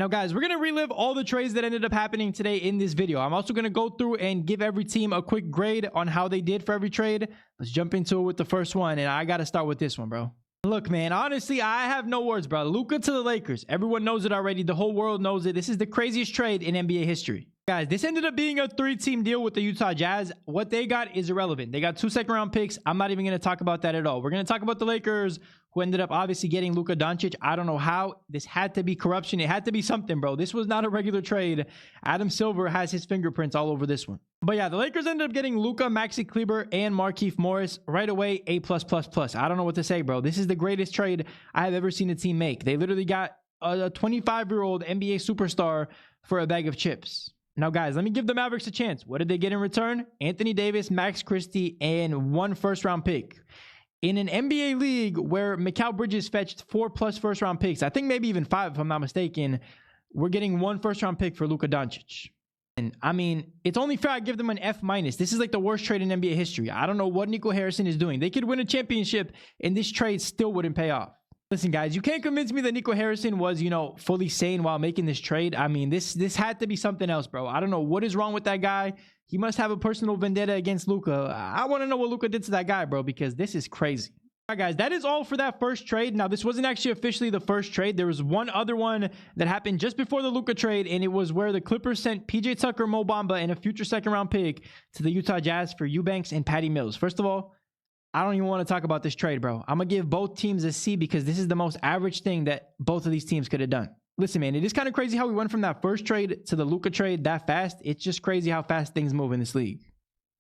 Now, guys, we're going to relive all the trades that ended up happening today in this video. I'm also going to go through and give every team a quick grade on how they did for every trade. Let's jump into it with the first one, and I got to start with this one, bro. Look, man, honestly, I have no words, bro. Luka to the Lakers. Everyone knows it already. The whole world knows it. This is the craziest trade in NBA history. Guys, this ended up being a 3-team deal with the Utah Jazz. What they got is irrelevant. They got 2 second-round picks. I'm not even going to talk about that at all. We're going to talk about the Lakers, who ended up obviously getting Luka Doncic. I don't know how. This had to be corruption. It had to be something, bro. This was not a regular trade. Adam Silver has his fingerprints all over this one. But yeah, the Lakers ended up getting Luka, Maxi Kleber, and Markieff Morris right away. A+++. I don't know what to say, bro. This is the greatest trade I have ever seen a team make. They literally got a 25-year-old NBA superstar for a bag of chips. Now, guys, let me give the Mavericks a chance. What did they get in return? Anthony Davis, Max Christie, and 1 first-round pick. In an NBA league where Mikal Bridges fetched 4+ first-round picks, I think maybe even 5 if I'm not mistaken, we're getting 1 first-round pick for Luka Doncic. And I mean, it's only fair I give them an F-. This is like the worst trade in NBA history. I don't know what Nico Harrison is doing. They could win a championship, and this trade still wouldn't pay off. Listen, guys, you can't convince me that Nico Harrison was, fully sane while making this trade. I mean, this had to be something else, bro. I don't know what is wrong with that guy. He must have a personal vendetta against Luka. I want to know what Luka did to that guy, bro, because this is crazy. All right, guys, that is all for that first trade. Now, this wasn't actually officially the first trade. There was one other one that happened just before the Luka trade, and it was where the Clippers sent PJ Tucker, Mo Bamba, and a future second-round pick to the Utah Jazz for Eubanks and Patty Mills. First of all, I don't even want to talk about this trade, bro. I'm going to give both teams a C because this is the most average thing that both of these teams could have done. Listen, man, it is kind of crazy how we went from that first trade to the Luka trade that fast. It's just crazy how fast things move in this league.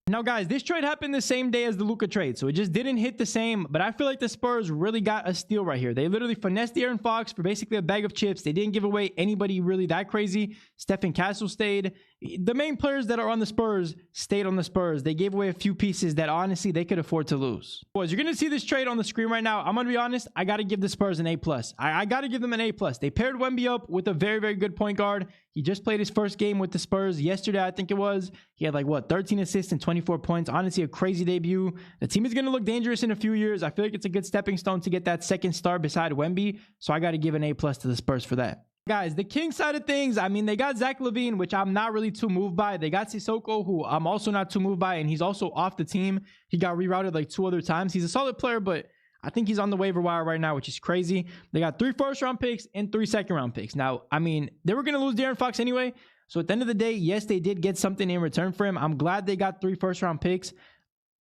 Now, guys, this trade happened the same day as the Luka trade, so it just didn't hit the same, but I feel like the Spurs really got a steal right here. They literally finessed De'Aaron Fox for basically a bag of chips. They didn't give away anybody really that crazy. Stephen Castle stayed. The main players that are on the Spurs stayed on the Spurs. They gave away a few pieces that, honestly, they could afford to lose. Boys, you're going to see this trade on the screen right now. I'm going to be honest. I got to give the Spurs an A+. I got to give them an A+. They paired Wemby up with a very, very good point guard. He just played his first game with the Spurs yesterday, I think it was. He had 13 assists and 24 points. Honestly, a crazy debut. The team is going to look dangerous in a few years. I feel like it's a good stepping stone to get that second star beside Wemby. So I got to give an A+ to the Spurs for that. Guys, the Kings side of things, I mean, they got Zach LaVine, which I'm not really too moved by. They got Sissoko, who I'm also not too moved by, and he's also off the team. He got rerouted 2 other times. He's a solid player, but I think he's on the waiver wire right now, which is crazy. They got 3 first-round picks and 3 second-round picks. Now, I mean, they were going to lose De'Aaron Fox anyway, so at the end of the day, yes, they did get something in return for him. I'm glad they got 3 first-round picks,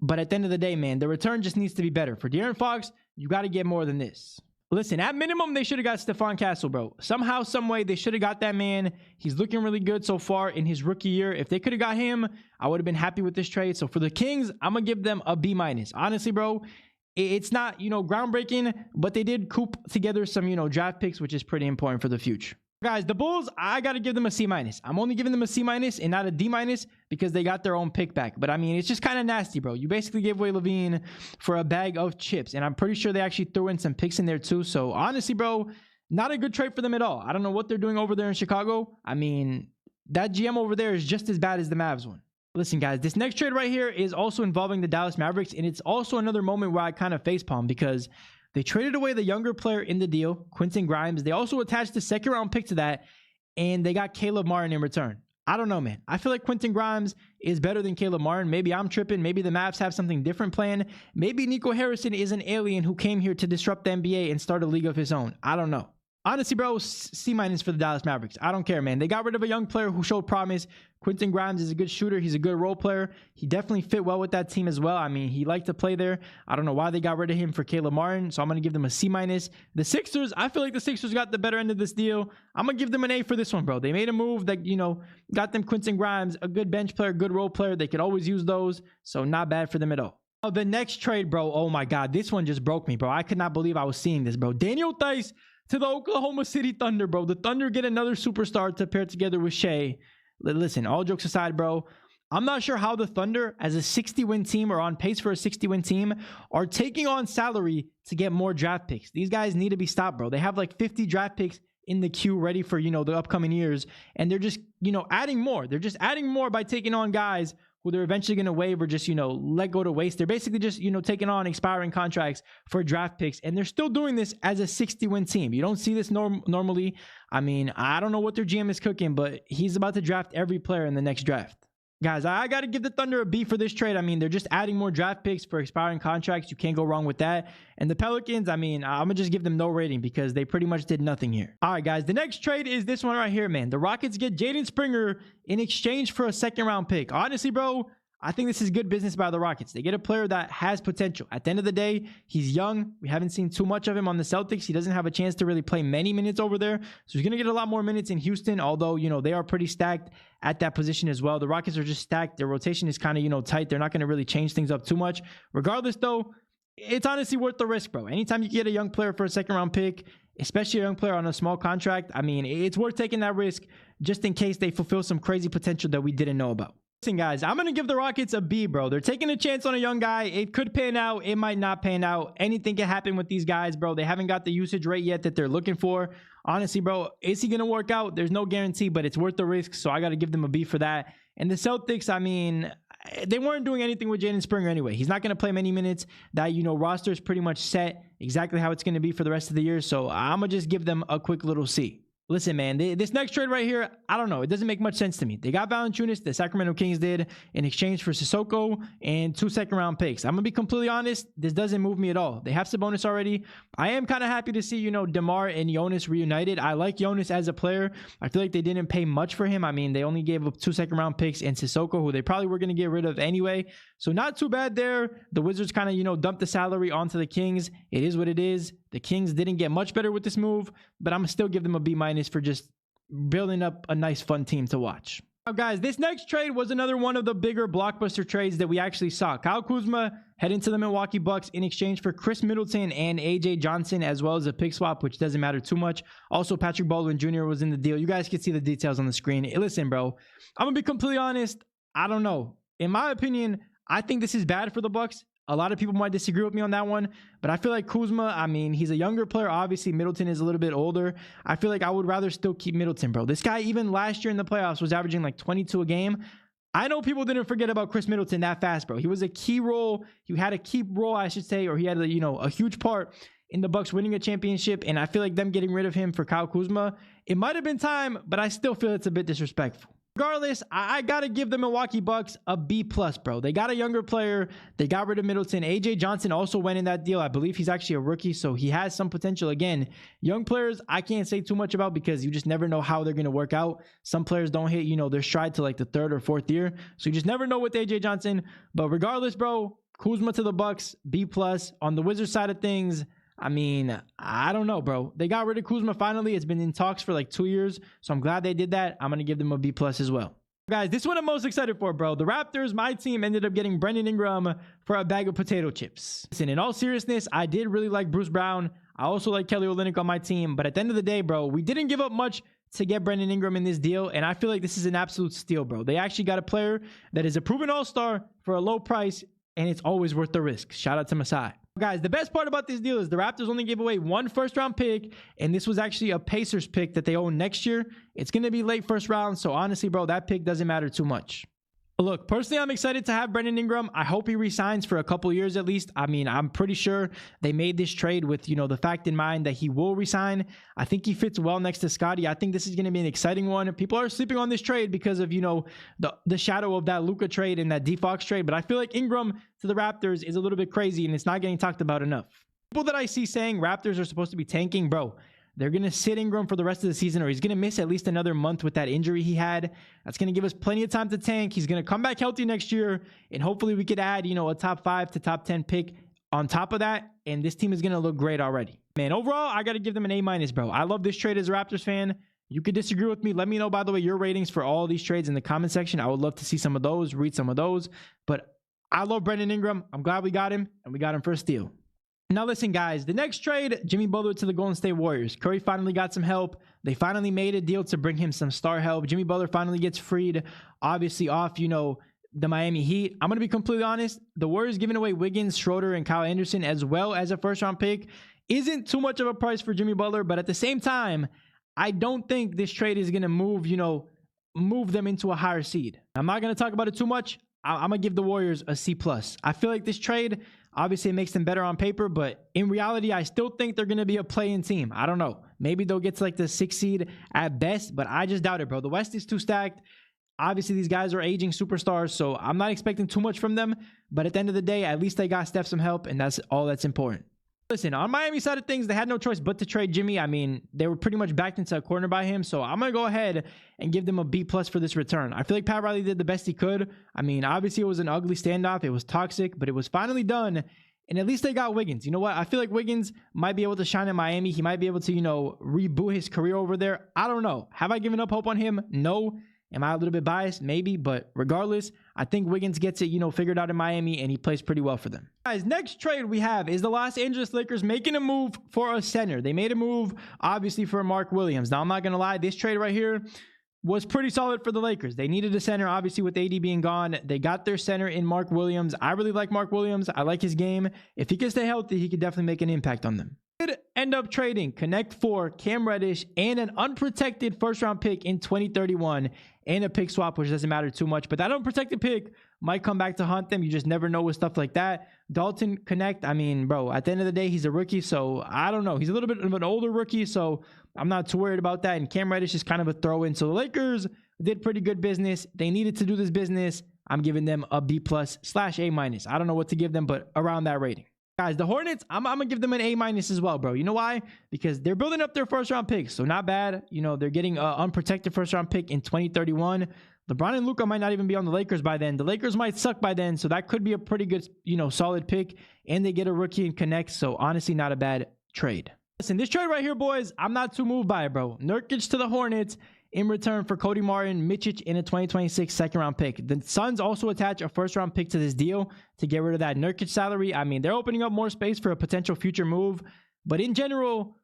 but at the end of the day, man, the return just needs to be better. For De'Aaron Fox, you got to get more than this. Listen, at minimum, they should have got Stephon Castle, bro. Somehow, some way, they should have got that man. He's looking really good so far in his rookie year. If they could have got him, I would have been happy with this trade. So for the Kings, I'm going to give them a B-. Honestly, bro, it's not, groundbreaking, but they did coop together some, draft picks, which is pretty important for the future. Guys, the Bulls, I got to give them a C-. I'm only giving them a C- and not a D- because they got their own pick back. But, I mean, it's just kind of nasty, bro. You basically gave away LaVine for a bag of chips. And I'm pretty sure they actually threw in some picks in there, too. So, honestly, bro, not a good trade for them at all. I don't know what they're doing over there in Chicago. I mean, that GM over there is just as bad as the Mavs one. Listen, guys, this next trade right here is also involving the Dallas Mavericks. And it's also another moment where I kind of facepalm because they traded away the younger player in the deal, Quentin Grimes. They also attached a second-round pick to that, and they got Caleb Martin in return. I don't know, man. I feel like Quentin Grimes is better than Caleb Martin. Maybe I'm tripping. Maybe the Mavs have something different planned. Maybe Nico Harrison is an alien who came here to disrupt the NBA and start a league of his own. I don't know. Honestly, bro, C- for the Dallas Mavericks. I don't care, man. They got rid of a young player who showed promise. Quentin Grimes is a good shooter. He's a good role player. He definitely fit well with that team as well. I mean, he liked to play there. I don't know why they got rid of him for Caleb Martin, so I'm going to give them a C-. The Sixers, I feel like the Sixers got the better end of this deal. I'm going to give them an A for this one, bro. They made a move that, got them Quentin Grimes, a good bench player, good role player. They could always use those, so not bad for them at all. The next trade, bro, oh my God, this one just broke me, bro. I could not believe I was seeing this, bro. Daniel Theis to the Oklahoma City Thunder, bro. The Thunder get another superstar to pair together with Shea. Listen, all jokes aside, bro, I'm not sure how the Thunder, as a 60-win team or on pace for a 60-win team, are taking on salary to get more draft picks. These guys need to be stopped, bro. They have 50 draft picks in the queue ready for, the upcoming years. And they're just, adding more. They're just adding more by taking on guys who they're eventually going to waive or just, let go to waste. They're basically just, taking on expiring contracts for draft picks. And they're still doing this as a 60-win team. You don't see this normally. I mean, I don't know what their GM is cooking, but he's about to draft every player in the next draft. Guys, I got to give the Thunder a B for this trade. I mean, they're just adding more draft picks for expiring contracts. You can't go wrong with that. And the Pelicans, I mean, I'm going to just give them no rating because they pretty much did nothing here. All right, guys, the next trade is this one right here, man. The Rockets get Jaden Springer in exchange for a second-round pick. Honestly, bro, I think this is good business by the Rockets. They get a player that has potential. At the end of the day, he's young. We haven't seen too much of him on the Celtics. He doesn't have a chance to really play many minutes over there. So he's going to get a lot more minutes in Houston, although, they are pretty stacked at that position as well. The Rockets are just stacked. Their rotation is kind of, tight. They're not going to really change things up too much. Regardless, though, it's honestly worth the risk, bro. Anytime you get a young player for a second-round pick, especially a young player on a small contract, I mean, it's worth taking that risk just in case they fulfill some crazy potential that we didn't know about. Listen, guys, I'm going to give the Rockets a B, bro. They're taking a chance on a young guy. It could pan out. It might not pan out. Anything can happen with these guys, bro. They haven't got the usage rate yet that they're looking for. Honestly, bro, is he going to work out? There's no guarantee, but it's worth the risk, so I got to give them a B for that. And the Celtics, I mean, they weren't doing anything with Jaden Springer anyway. He's not going to play many minutes. That, roster is pretty much set exactly how it's going to be for the rest of the year, so I'm going to just give them a quick little C. Listen, man, this next trade right here, I don't know. It doesn't make much sense to me. They got Valanciunas, the Sacramento Kings did, in exchange for Sissoko and 2 second-round picks. I'm going to be completely honest. This doesn't move me at all. They have Sabonis already. I am kind of happy to see, DeMar and Jonas reunited. I like Jonas as a player. I feel like they didn't pay much for him. I mean, they only gave up 2 second-round picks and Sissoko, who they probably were going to get rid of anyway. So not too bad there. The Wizards kind of, dumped the salary onto the Kings. It is what it is. The Kings didn't get much better with this move, but I'm going to still give them a B- for just building up a nice, fun team to watch. Now, guys, this next trade was another one of the bigger blockbuster trades that we actually saw. Kyle Kuzma heading to the Milwaukee Bucks in exchange for Chris Middleton and AJ Johnson, as well as a pick swap, which doesn't matter too much. Also, Patrick Baldwin Jr. was in the deal. You guys can see the details on the screen. Hey, listen, bro, I'm going to be completely honest. I don't know. In my opinion, I think this is bad for the Bucks. A lot of people might disagree with me on that one, but I feel like Kuzma, I mean, he's a younger player. Obviously, Middleton is a little bit older. I feel like I would rather still keep Middleton, bro. This guy, even last year in the playoffs, was averaging like 22 a game. I know people didn't forget about Chris Middleton that fast, bro. He was a key role. He had a key role, I should say, or he had a huge part in the Bucks winning a championship, and I feel like them getting rid of him for Kyle Kuzma, it might have been time, but I still feel it's a bit disrespectful. Regardless, I got to give the Milwaukee Bucks a B+, bro. They got a younger player. They got rid of Middleton. AJ Johnson also went in that deal. I believe he's actually a rookie, so he has some potential. Again, young players, I can't say too much about because you just never know how they're going to work out. Some players don't hit, their stride to like the 3rd or 4th year. So you just never know with AJ Johnson. But regardless, bro, Kuzma to the Bucks, B+. On the Wizards side of things, I mean, I don't know, bro. They got rid of Kuzma finally. It's been in talks for like 2 years, so I'm glad they did that. I'm going to give them a B+ as well. Guys, this one I'm most excited for, bro. The Raptors, my team, ended up getting Brandon Ingram for a bag of potato chips. Listen, in all seriousness, I did really like Bruce Brown. I also like Kelly Olynyk on my team, but at the end of the day, bro, we didn't give up much to get Brandon Ingram in this deal, and I feel like this is an absolute steal, bro. They actually got a player that is a proven all-star for a low price, and it's always worth the risk. Shout out to Masai. Guys, the best part about this deal is the Raptors only gave away 1 first-round pick, and this was actually a Pacers pick that they own next year. It's going to be late first round, so honestly, bro, that pick doesn't matter too much. Look, personally, I'm excited to have Brandon Ingram. I hope he resigns for a couple years at least. I mean, I'm pretty sure they made this trade with, the fact in mind that he will resign. I think he fits well next to Scottie. I think this is going to be an exciting one. People are sleeping on this trade because of, the shadow of that Luka trade and that D-Fox trade. But I feel like Ingram to the Raptors is a little bit crazy and it's not getting talked about enough. People that I see saying Raptors are supposed to be tanking, bro, they're going to sit Ingram for the rest of the season, or he's going to miss at least another month with that injury he had. That's going to give us plenty of time to tank. He's going to come back healthy next year, and hopefully we could add, a top 5 to top 10 pick on top of that, and this team is going to look great already. Man, overall, I got to give them an A-, bro. I love this trade as a Raptors fan. You could disagree with me. Let me know, by the way, your ratings for all these trades in the comment section. I would love to see some of those, read some of those, but I love Brandon Ingram. I'm glad we got him, and we got him for a steal. Now listen, guys, the next trade, Jimmy Butler to the Golden State Warriors. Curry finally got some help. They finally made a deal to bring him some star help. Jimmy Butler finally gets freed, obviously off, the Miami Heat. I'm going to be completely honest. The Warriors giving away Wiggins, Schroeder, and Kyle Anderson, as well as a first-round pick, isn't too much of a price for Jimmy Butler. But at the same time, I don't think this trade is going to move them into a higher seed. I'm not going to talk about it too much. I'm gonna give the Warriors a C+. I feel like this trade, obviously it makes them better on paper, but in reality, I still think they're gonna be a play-in team. I don't know. Maybe they'll get to like the 6th seed at best, but I just doubt it, bro. The West is too stacked. Obviously, these guys are aging superstars, so I'm not expecting too much from them. But at the end of the day, at least they got Steph some help, and that's all that's important. Listen, on Miami side of things, they had no choice but to trade Jimmy. I mean, they were pretty much backed into a corner by him. So I'm going to go ahead and give them a B+ for this return. I feel like Pat Riley did the best he could. I mean, obviously it was an ugly standoff. It was toxic, but it was finally done. And at least they got Wiggins. You know what? I feel like Wiggins might be able to shine in Miami. He might be able to, you know, reboot his career over there. I don't know. Have I given up hope on him? No. Am I a little bit biased? Maybe, but regardless, I think Wiggins gets it, you know, figured out in Miami, and he plays pretty well for them. Guys, next trade we have is the Los Angeles Lakers making a move for a center. They made a move, obviously, for Mark Williams. Now, I'm not going to lie, this trade right here was pretty solid for the Lakers. They needed a center, obviously, with AD being gone. They got their center in Mark Williams. I really like Mark Williams. I like his game. If he can stay healthy, he could definitely make an impact on them. End up trading Connect 4, Cam Reddish, and an unprotected first-round pick in 2031, and a pick swap, which doesn't matter too much. But that unprotected pick might come back to haunt them. You just never know with stuff like that. Dalton Connect, I mean, bro, at the end of the day, he's a rookie, so I don't know. He's a little bit of an older rookie, so I'm not too worried about that. And Cam Reddish is kind of a throw-in. So the Lakers did pretty good business. They needed to do this business. I'm giving them a B+/A-. I don't know what to give them, but around that rating. Guys, the Hornets, I'm going to give them an A- as well, bro. You know why? Because they're building up their first-round picks, so not bad. You know, they're getting an unprotected first-round pick in 2031. LeBron and Luka might not even be on the Lakers by then. The Lakers might suck by then, so that could be a pretty good, you know, solid pick. And they get a rookie and Connect, so honestly, not a bad trade. Listen, this trade right here, boys, I'm not too moved by it, bro. Nurkic to the Hornets in return for Cody Martin, Mitchich in a 2026 second-round pick. The Suns also attach a first-round pick to this deal to get rid of that Nurkic salary. I mean, they're opening up more space for a potential future move. But in general,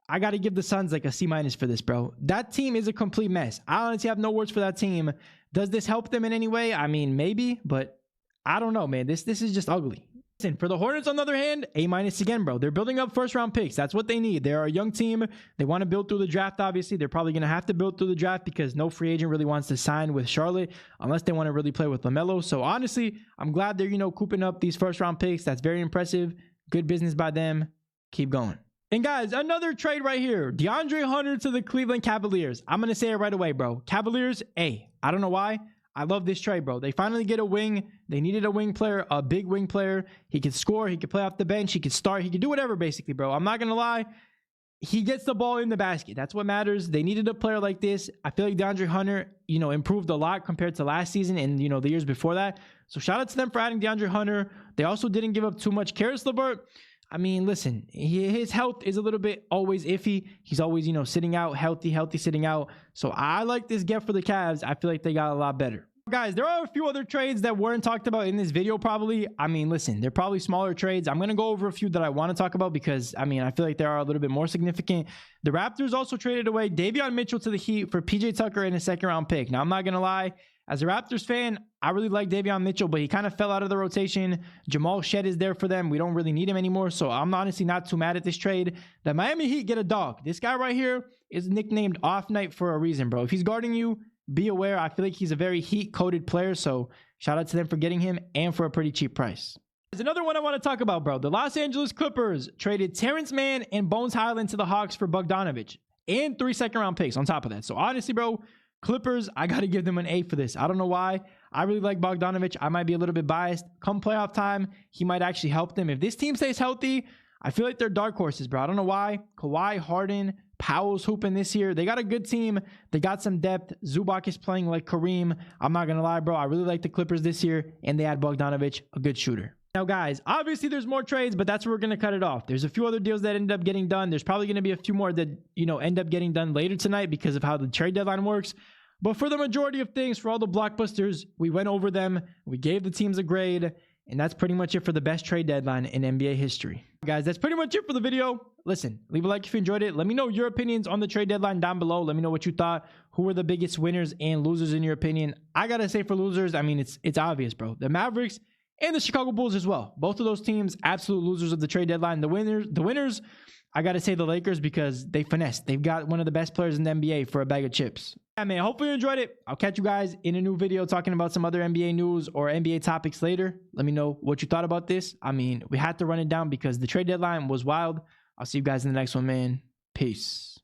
I got to give the Suns like a C- for this, bro. That team is a complete mess. I honestly have no words for that team. Does this help them in any way? I mean, maybe, but I don't know, man. This is just ugly. Listen, for the Hornets, on the other hand, A- again, bro. They're building up first-round picks. That's what they need. They're a young team. They want to build through the draft, obviously. They're probably going to have to build through the draft because no free agent really wants to sign with Charlotte unless they want to really play with LaMelo. So, honestly, I'm glad they're, you know, cooping up these first-round picks. That's very impressive. Good business by them. Keep going. And, guys, another trade right here. Deandre Hunter to the Cleveland Cavaliers. I'm going to say it right away, bro. Cavaliers, A. I don't know why. I love this trade, bro. They finally get a wing. They needed a wing player, a big wing player. He could score. He could play off the bench. He could start. He could do whatever, basically, bro. I'm not going to lie. He gets the ball in the basket. That's what matters. They needed a player like this. I feel like DeAndre Hunter, you know, improved a lot compared to last season and, you know, the years before that. So shout out to them for adding DeAndre Hunter. They also didn't give up too much. Karis LeVert, I mean, listen, his health is a little bit always iffy. He's always, you know, sitting out, healthy sitting out. So I like this get for the Cavs. I feel like they got a lot better. Guys, there are a few other trades that weren't talked about in this video probably. I mean, listen, they're probably smaller trades. I'm going to go over a few that I want to talk about because, I mean, I feel like they are a little bit more significant. The Raptors also traded away Davion Mitchell to the Heat for PJ Tucker and a second-round pick. Now, I'm not going to lie. As a Raptors fan, I really like Davion Mitchell, but he kind of fell out of the rotation. Jamal Shed is there for them. We don't really need him anymore, so I'm honestly not too mad at this trade. The Miami Heat get a dog. This guy right here is nicknamed Off Night for a reason, bro. If he's guarding you, be aware. I feel like he's a very Heat-coded player, so shout out to them for getting him and for a pretty cheap price. There's another one I want to talk about, bro. The Los Angeles Clippers traded Terrence Mann and Bones Highland to the Hawks for Bogdanovich and 3 second-round picks on top of that. So honestly, bro, Clippers, I got to give them an A for this. I don't know why. I really like Bogdanovich. I might be a little bit biased. Come playoff time, he might actually help them. If this team stays healthy, I feel like they're dark horses, bro. I don't know why. Kawhi, Harden, Powell's hooping this year. They got a good team. They got some depth. Zubac is playing like Kareem. I'm not going to lie, bro. I really like the Clippers this year, and they add Bogdanovich, a good shooter. Now, guys, obviously there's more trades, but that's where we're going to cut it off. There's a few other deals that end up getting done. There's probably going to be a few more that, you know, end up getting done later tonight because of how the trade deadline works. But for the majority of things, for all the blockbusters, we went over them. We gave the teams a grade. And that's pretty much it for the best trade deadline in NBA history. Guys, that's pretty much it for the video. Listen, leave a like if you enjoyed it. Let me know your opinions on the trade deadline down below. Let me know what you thought. Who were the biggest winners and losers in your opinion? I got to say for losers, I mean, it's obvious, bro. The Mavericks and the Chicago Bulls as well. Both of those teams, absolute losers of the trade deadline. The winners, I got to say the Lakers because they finessed. They've got one of the best players in the NBA for a bag of chips. Yeah, man, hopefully you enjoyed it. I'll catch you guys in a new video talking about some other NBA news or NBA topics later. Let me know what you thought about this. I mean, we had to run it down because the trade deadline was wild. I'll see you guys in the next one, man. Peace.